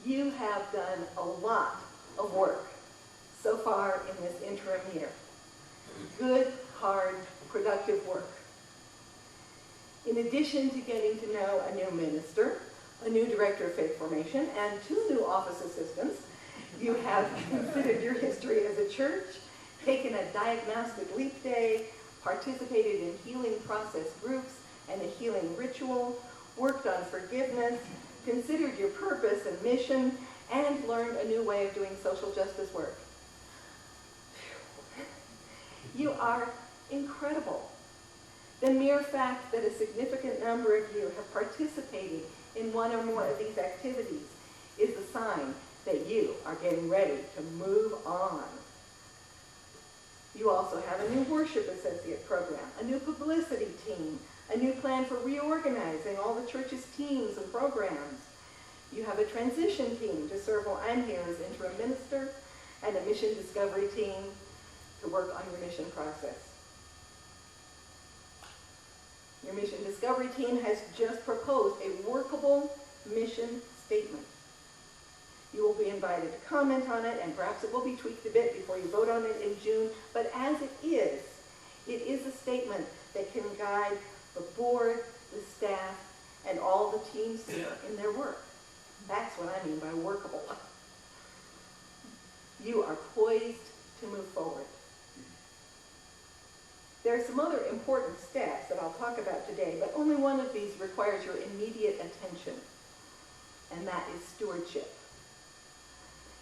You have done a lot of work so far in this interim year. Good, hard, productive work. In addition to getting to know a new minister, a new director of faith formation, and 2 new office assistants, you have considered your history as a church, taken a diagnostic leap day, participated in healing process groups and a healing ritual, worked on forgiveness, considered your purpose and mission, and learned a new way of doing social justice work. You are incredible. The mere fact that a significant number of you have participated in one or more of these activities is a sign that you are getting ready to move on. You also have a new worship associate program, a new publicity team, a new plan for reorganizing all the church's teams and programs. You have a transition team to serve while I'm here as interim minister, and a mission discovery team to work on your mission process. Your mission discovery team has just proposed a workable mission statement. You will be invited to comment on it, and perhaps it will be tweaked a bit before you vote on it in June. But as it is a statement that can guide the board, the staff, and all the teams here in their work. That's what I mean by workable. You are poised to move forward. There are some other important steps that I'll talk about today, but only one of these requires your immediate attention, and that is stewardship.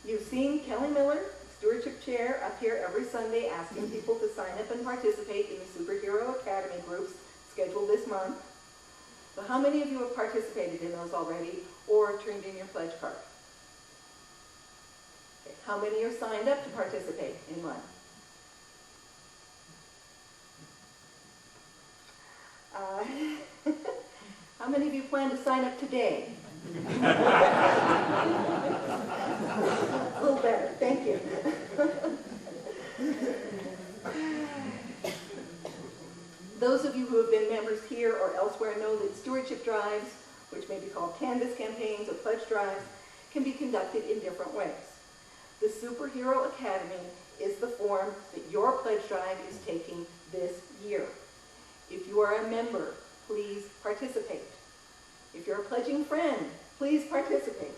You've seen Kelly Miller, stewardship chair, up here every Sunday asking people to sign up and participate in the Superhero Academy groups scheduled this month. So how many of you have participated in those already or turned in your pledge card? Okay. How many are signed up to participate in one? How many of you plan to sign up today? A little better, thank you. Those of you who have been members here or elsewhere know that stewardship drives, which may be called canvas campaigns or pledge drives, can be conducted in different ways. The Superhero Academy is the form that your pledge drive is taking this year. If you are a member, please participate. If you're a pledging friend, please participate.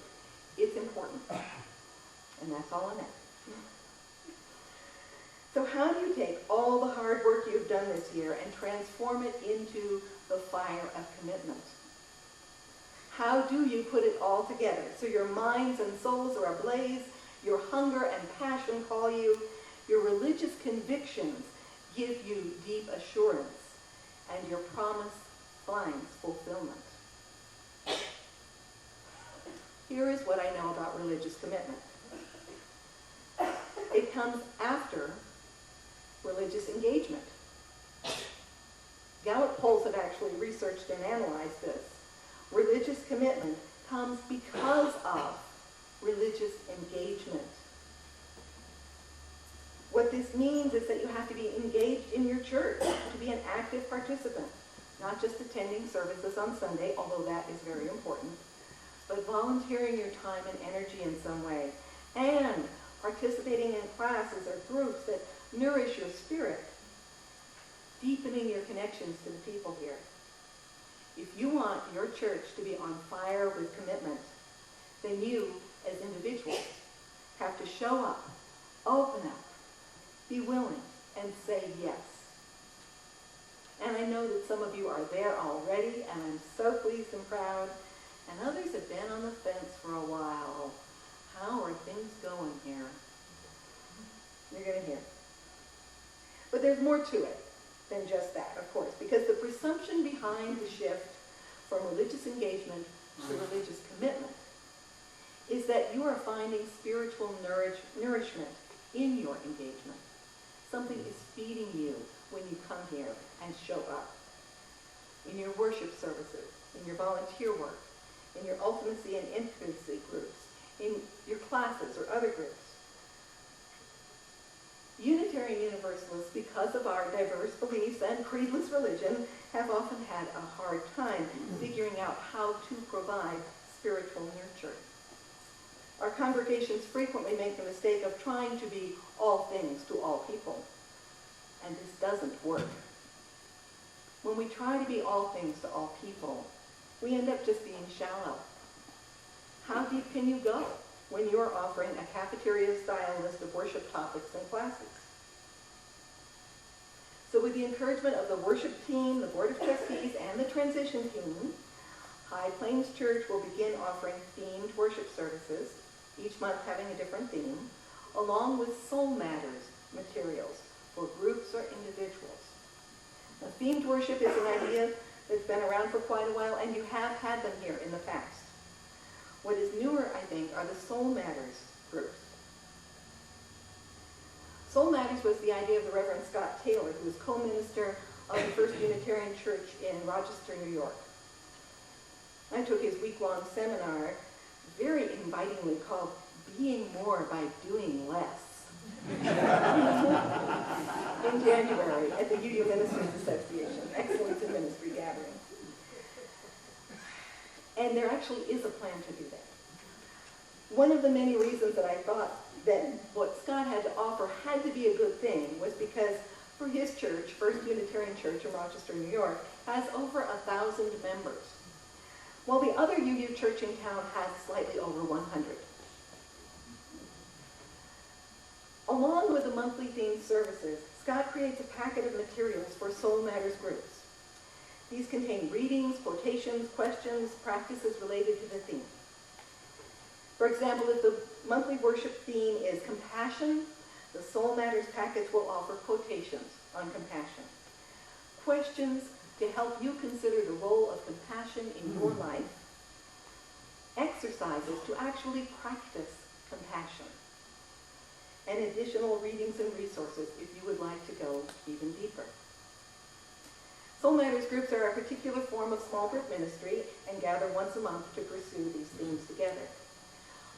It's important. And that's all on that. So how do you take all the hard work you've done this year and transform it into the fire of commitment? How do you put it all together so your minds and souls are ablaze, your hunger and passion call you, your religious convictions give you deep assurance, and your promise finds fulfillment? Here is what I know about religious commitment. It comes after religious engagement. Gallup polls have actually researched and analyzed this. Religious commitment comes because of religious engagement. What this means is that you have to be engaged in your church, to be an active participant, not just attending services on Sunday, although that is very important, but volunteering your time and energy in some way, and participating in classes or groups that nourish your spirit, deepening your connections to the people here. If you want your church to be on fire with commitment, then you, as individuals, have to show up, open up, be willing, and say yes. And I know that some of you are there already, and I'm so pleased and proud, and others have been on the fence for a while. How are things going here? You're going to hear. But there's more to it than just that, of course, because the presumption behind the shift from religious engagement to religious commitment is that you are finding spiritual nourishment in your engagement. Something is feeding you when you come here and show up. In your worship services, in your volunteer work, in your ultimacy and intimacy groups, in your classes or other groups. Unitarian Universalists, because of our diverse beliefs and creedless religion, have often had a hard time figuring out how to provide spiritual nurture. Our congregations frequently make the mistake of trying to be all things to all people, and this doesn't work. When we try to be all things to all people, we end up just being shallow. How deep can you go when you are offering a cafeteria-style list of worship topics and classes? So with the encouragement of the worship team, the Board of Trustees, and the transition team, High Plains Church will begin offering themed worship services, each month having a different theme, along with Soul Matters materials for groups or individuals. Now, themed worship is an idea that's been around for quite a while, and you have had them here in the past. What is newer, I think, are the Soul Matters groups. Soul Matters was the idea of the Reverend Scott Taylor, who was co-minister of the First Unitarian Church in Rochester, New York. I took his week-long seminar, very invitingly called Being More by Doing Less, in January at the UU Ministers Association, Excellence in Ministry Gathering. And there actually is a plan to do that. One of the many reasons that I thought that what Scott had to offer had to be a good thing was because for his church, First Unitarian Church in Rochester, New York, has over 1,000 members, while the other UU church in town has slightly over 100. Along with the monthly themed services, Scott creates a packet of materials for Soul Matters groups. These contain readings, quotations, questions, practices related to the theme. For example, if the monthly worship theme is compassion, the Soul Matters package will offer quotations on compassion, questions to help you consider the role of compassion in your life, exercises to actually practice compassion, and additional readings and resources if you would like to go even deeper. Soul Matters groups are a particular form of small group ministry and gather once a month to pursue these themes together.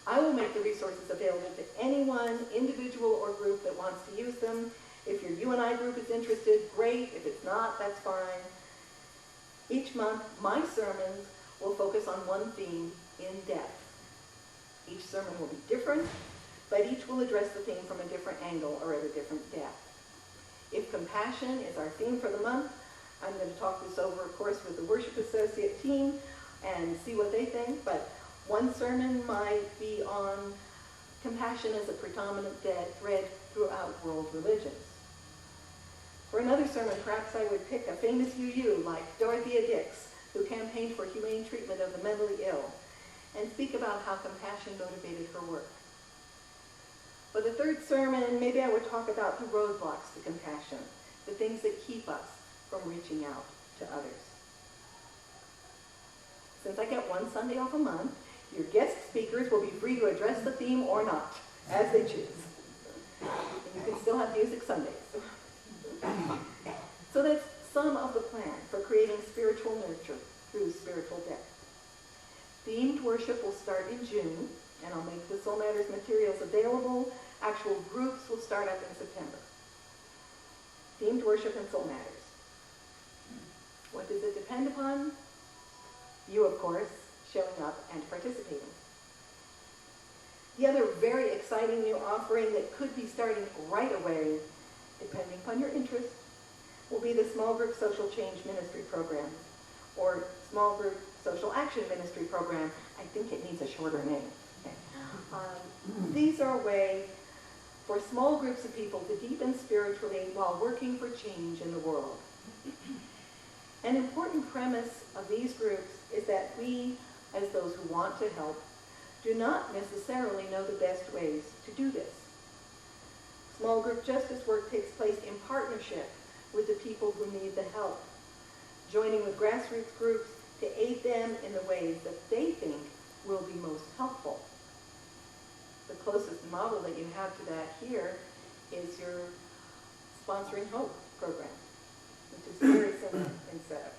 I will make the resources available to anyone, individual or group that wants to use them. If your UNI group is interested, great. If it's not, that's fine. Each month, my sermons will focus on one theme in depth. Each sermon will be different, but each will address the theme from a different angle or at a different depth. If compassion is our theme for the month, I'm going to talk this over, of course, with the worship associate team and see what they think, but one sermon might be on compassion as a predominant thread throughout world religions. For another sermon, perhaps I would pick a famous UU like Dorothea Dix, who campaigned for humane treatment of the mentally ill, and speak about how compassion motivated her work. For the third sermon, maybe I would talk about the roadblocks to compassion, the things that keep us from reaching out to others. Since I get one Sunday off a month, your guest speakers will be free to address the theme or not, as they choose. And you can still have music Sundays. So that's some of the plan for creating spiritual nurture through spiritual depth. Themed worship will start in June, and I'll make the Soul Matters materials available. Actual groups will start up in September. Themed worship and Soul Matters. What does it depend upon? You, of course, showing up and participating. The other very exciting new offering that could be starting right away, depending upon your interest, will be the Small Group Social Change Ministry Program, or Small Group Social Action Ministry Program. I think it needs a shorter name. Okay. These are a way for small groups of people to deepen spiritually while working for change in the world. An important premise of these groups is that we, as those who want to help, do not necessarily know the best ways to do this. Small group justice work takes place in partnership with the people who need the help, joining with grassroots groups to aid them in the ways that they think will be most helpful. The closest model that you have to that here is your Sponsoring Hope program, which is very similar in setup.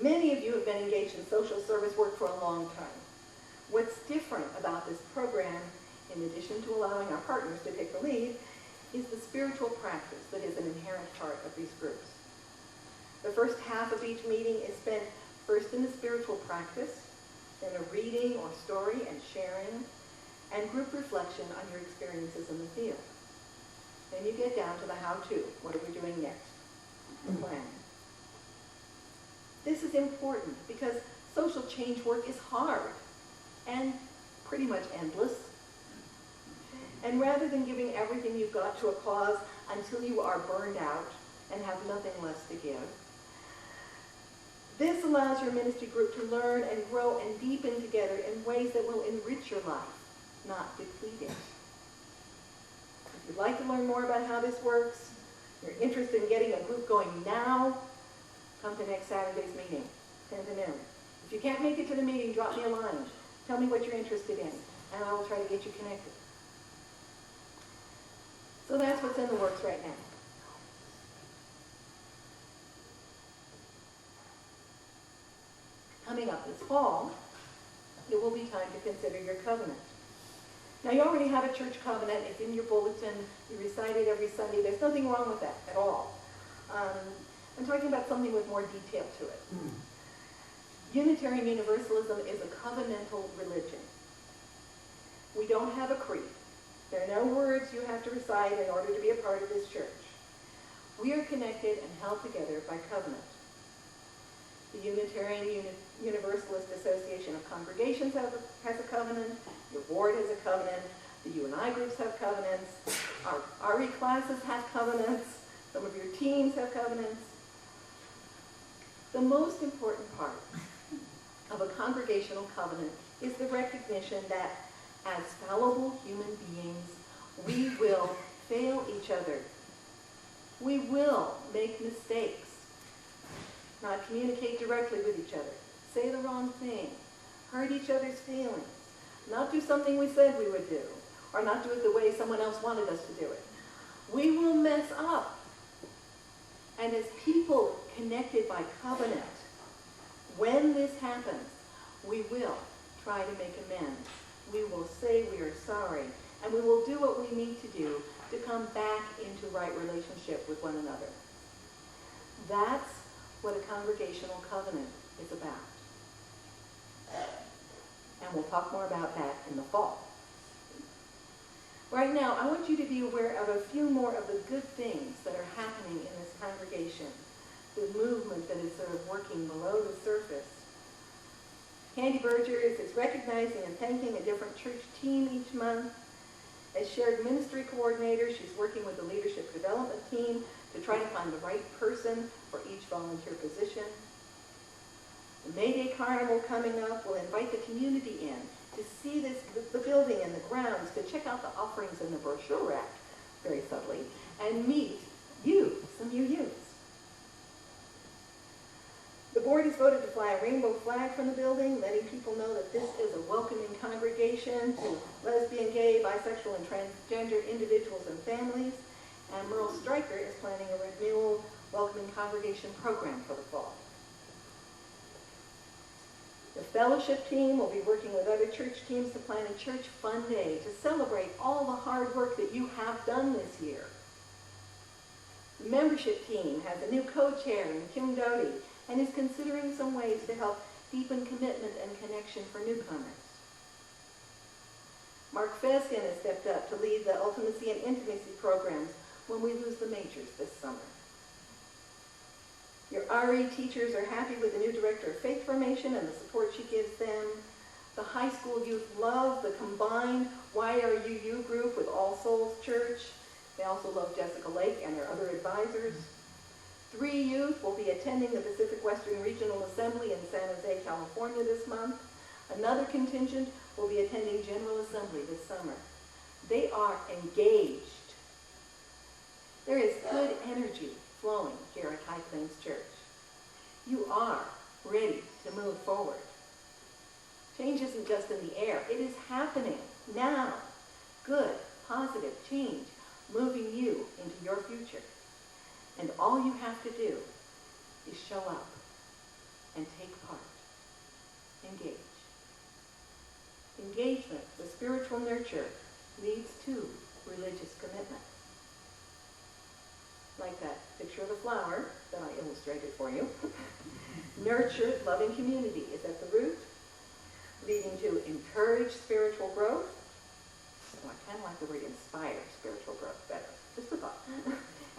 Many of you have been engaged in social service work for a long time. What's different about this program, in addition to allowing our partners to take the lead, is the spiritual practice that is an inherent part of these groups. The first half of each meeting is spent first in the spiritual practice, then a reading or story and sharing, and group reflection on your experiences in the field. Then you get down to the how-to. What are we doing next? The plan. This is important because social change work is hard and pretty much endless. And rather than giving everything you've got to a cause until you are burned out and have nothing less to give, this allows your ministry group to learn and grow and deepen together in ways that will enrich your life, not deplete it. If you'd like to learn more about how this works, you're interested in getting a group going now, come to next Saturday's meeting, 10 to noon. If you can't make it to the meeting, drop me a line. Tell me what you're interested in, and I will try to get you connected. So that's what's in the works right now. Coming up this fall, it will be time to consider your covenant. Now, you already have a church covenant. It's in your bulletin. You recite it every Sunday. There's nothing wrong with that at all. I'm talking about something with more detail to it. Unitarian Universalism is a covenantal religion. We don't have a creed. There are no words you have to recite in order to be a part of this church. We are connected and held together by covenant. The Unitarian Universalist Association of Congregations has a covenant. Your board has a covenant. The U&I groups have covenants. Our RE classes have covenants. Some of your teams have covenants. The most important part of a congregational covenant is the recognition that as fallible human beings, we will fail each other. We will make mistakes, not communicate directly with each other, say the wrong thing, hurt each other's feelings, not do something we said we would do, or not do it the way someone else wanted us to do it. We will mess up. And as people connected by covenant, when this happens, we will try to make amends. We will say we are sorry, and we will do what we need to do to come back into right relationship with one another. That's what a congregational covenant is about. And we'll talk more about that in the fall. Right now, I want you to be aware of a few more of the good things that are happening in this congregation, the movement that is sort of working below the surface. Candy Bergers is recognizing and thanking a different church team each month. As shared ministry coordinator, she's working with the leadership development team to try to find the right person for each volunteer position. The May Day Carnival coming up will invite the community in to see the building and the grounds, to check out the offerings in the brochure rack, very subtly, and meet some new youths. The board has voted to fly a rainbow flag from the building, letting people know that this is a welcoming congregation to lesbian, gay, bisexual, and transgender individuals and families. And Merle Stryker is planning a renewal welcoming congregation program for the fall. The fellowship team will be working with other church teams to plan a church fun day to celebrate all the hard work that you have done this year. The membership team has a new co-chair in Kim Doty and is considering some ways to help deepen commitment and connection for newcomers. Mark Feskin has stepped up to lead the Ultimacy and Intimacy programs when we lose the majors this summer. Your RE teachers are happy with the new director of faith formation and the support she gives them. The high school youth love the combined YRUU group with All Souls Church. They also love Jessica Lake and their other advisors. 3 youth will be attending the Pacific Western Regional Assembly in San Jose, California this month. Another contingent will be attending General Assembly this summer. They are engaged. There is good energy flowing here at High Plains Church. You are ready to move forward. Change isn't just in the air. It is happening now. Good, positive change moving you into your future. And all you have to do is show up and take part. Engage. Engagement, the spiritual nurture, leads to religious commitment. Like that picture of the flower that I illustrated for you. Nurtured, loving community is at the root. encourage spiritual growth. Well, I kind of like the word inspire spiritual growth better. Just a thought.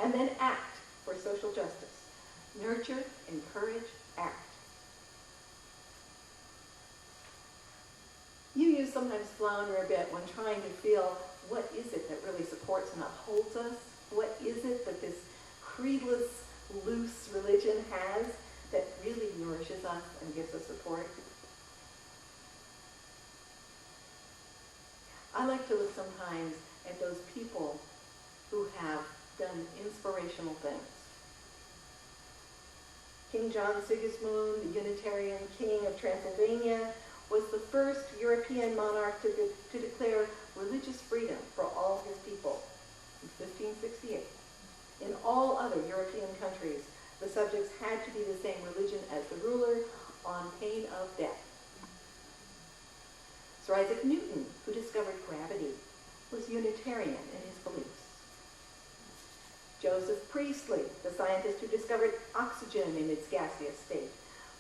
And then act for social justice. Nurture, encourage, act. You sometimes flounder a bit when trying to feel what is it that really supports and upholds us? What is it that this creedless, loose religion has that really nourishes us and gives us support? I like to look sometimes at those people who have done inspirational things. King John Sigismund, the Unitarian king of Transylvania, was the first European monarch to declare religious freedom for all his people in 1568. In all other European countries, the subjects had to be the same religion as the ruler on pain of death. Sir Isaac Newton, who discovered gravity, was Unitarian in his beliefs. Joseph Priestley, the scientist who discovered oxygen in its gaseous state,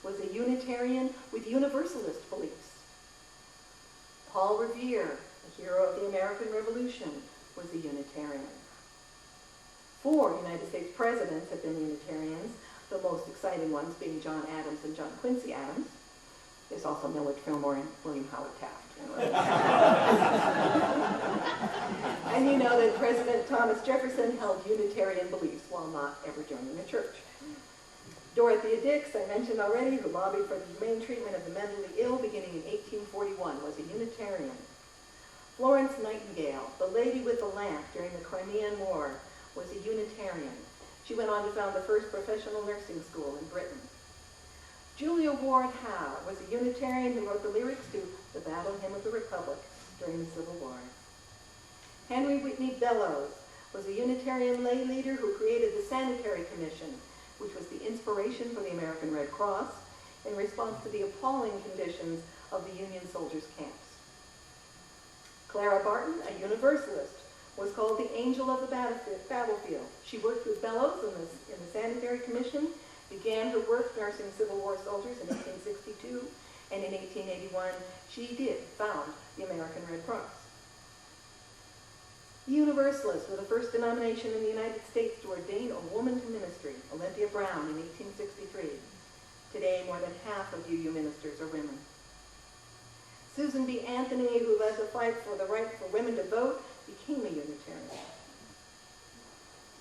was a Unitarian with Universalist beliefs. Paul Revere, the hero of the American Revolution, was a Unitarian. 4 United States presidents have been Unitarians, the most exciting ones being John Adams and John Quincy Adams. There's also Millard Fillmore and William Howard Taft. And you know that President Thomas Jefferson held Unitarian beliefs while not ever joining the church. Dorothea Dix, I mentioned already, who lobbied for the humane treatment of the mentally ill beginning in 1841, was a Unitarian. Florence Nightingale, the lady with the lamp during the Crimean War, was a Unitarian. She went on to found the first professional nursing school in Britain. Julia Ward Howe was a Unitarian who wrote the lyrics to the Battle Hymn of the Republic during the Civil War. Henry Whitney Bellows was a Unitarian lay leader who created the Sanitary Commission, which was the inspiration for the American Red Cross in response to the appalling conditions of the Union soldiers' camps. Clara Barton, a Universalist, was called the Angel of the Battlefield. She worked with Bellows in the Sanitary Commission, began her work nursing Civil War soldiers in 1862, and in 1881 she did found the American Red Cross. The Universalists were the first denomination in the United States to ordain a woman to ministry, Olympia Brown, in 1863. Today, more than half of UU ministers are women. Susan B. Anthony, who led the fight for the right for women to vote, became a Unitarian.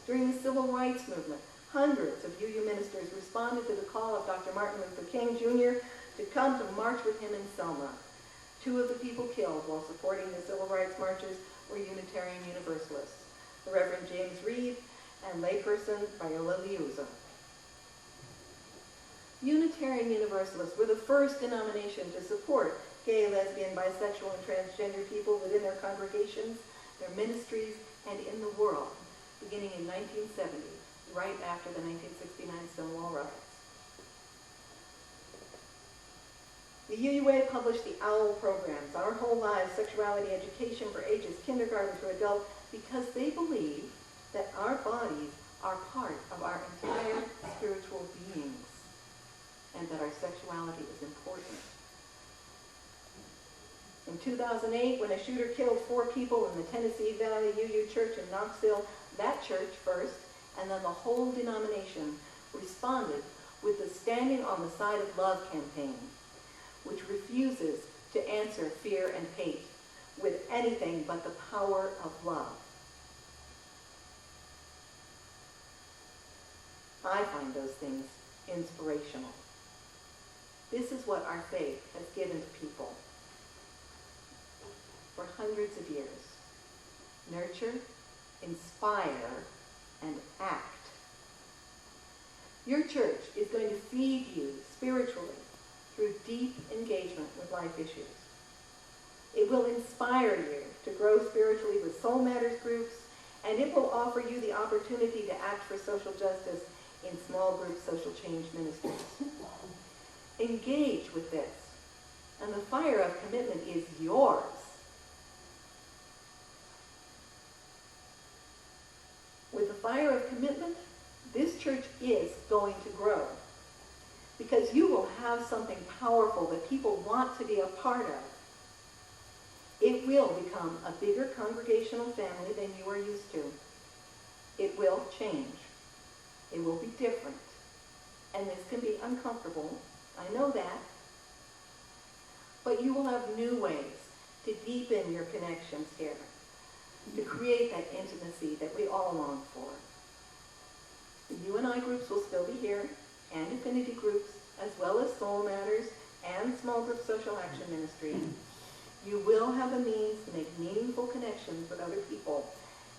During the Civil Rights Movement, hundreds of UU ministers responded to the call of Dr. Martin Luther King Jr. to come to march with him in Selma. 2 of the people killed while supporting the civil rights marches were Unitarian Universalists, the Reverend James Reed and layperson Viola Liuzzo. Unitarian Universalists were the first denomination to support gay, lesbian, bisexual, and transgender people within their congregations, their ministries, and in the world, beginning in 1970, right after the 1969 Stonewall riots. The UUA published the OWL programs, Our Whole Lives Sexuality Education for ages kindergarten through adult, because they believe that our bodies are part of our entire spiritual beings, and that our sexuality is important. In 2008, when a shooter killed 4 people in the Tennessee Valley UU Church in Knoxville, that church first, and then the whole denomination, responded with the Standing on the Side of Love campaign, which refuses to answer fear and hate with anything but the power of love. I find those things inspirational. This is what our faith has given to people for hundreds of years. Nurture, inspire, and act. Your church is going to feed you spiritually through deep engagement with life issues. It will inspire you to grow spiritually with Soul Matters groups, and it will offer you the opportunity to act for social justice in small group social change ministries. Engage with this, and the fire of commitment is yours. With the fire of commitment, this church is going to grow, because you will have something powerful that people want to be a part of. It will become a bigger congregational family than you are used to. It will change. It will be different. And this can be uncomfortable. I know that. But you will have new ways to deepen your connections here, to create that intimacy that we all long for. The you and I groups will still be here, and affinity groups, as well as soul matters and small group social action ministry. You will have a means to make meaningful connections with other people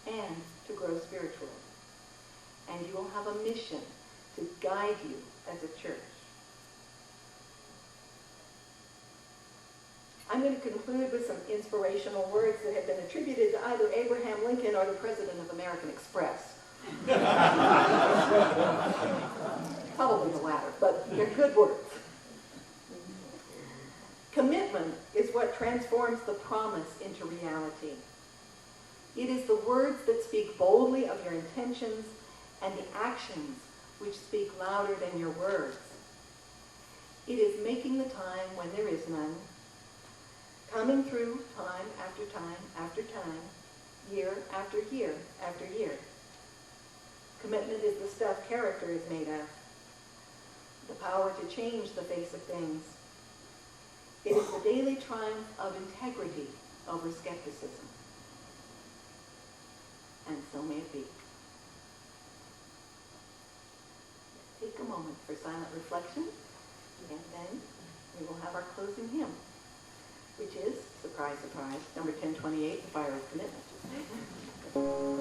and to grow spiritually. And you will have a mission to guide you as a church. I'm going to conclude with some inspirational words that have been attributed to either Abraham Lincoln or the President of American Express. Probably the latter, but they're good words. Commitment is what transforms the promise into reality. It is the words that speak boldly of your intentions and the actions which speak louder than your words. It is making the time when there is none, coming through time after time after time, year after year after year. Commitment is the stuff character is made of, the power to change the face of things. It is the daily triumph of integrity over skepticism. And so may it be. Take a moment for silent reflection, and then we will have our closing hymn, which is, surprise, surprise, number 1028, The Fire of Commitment.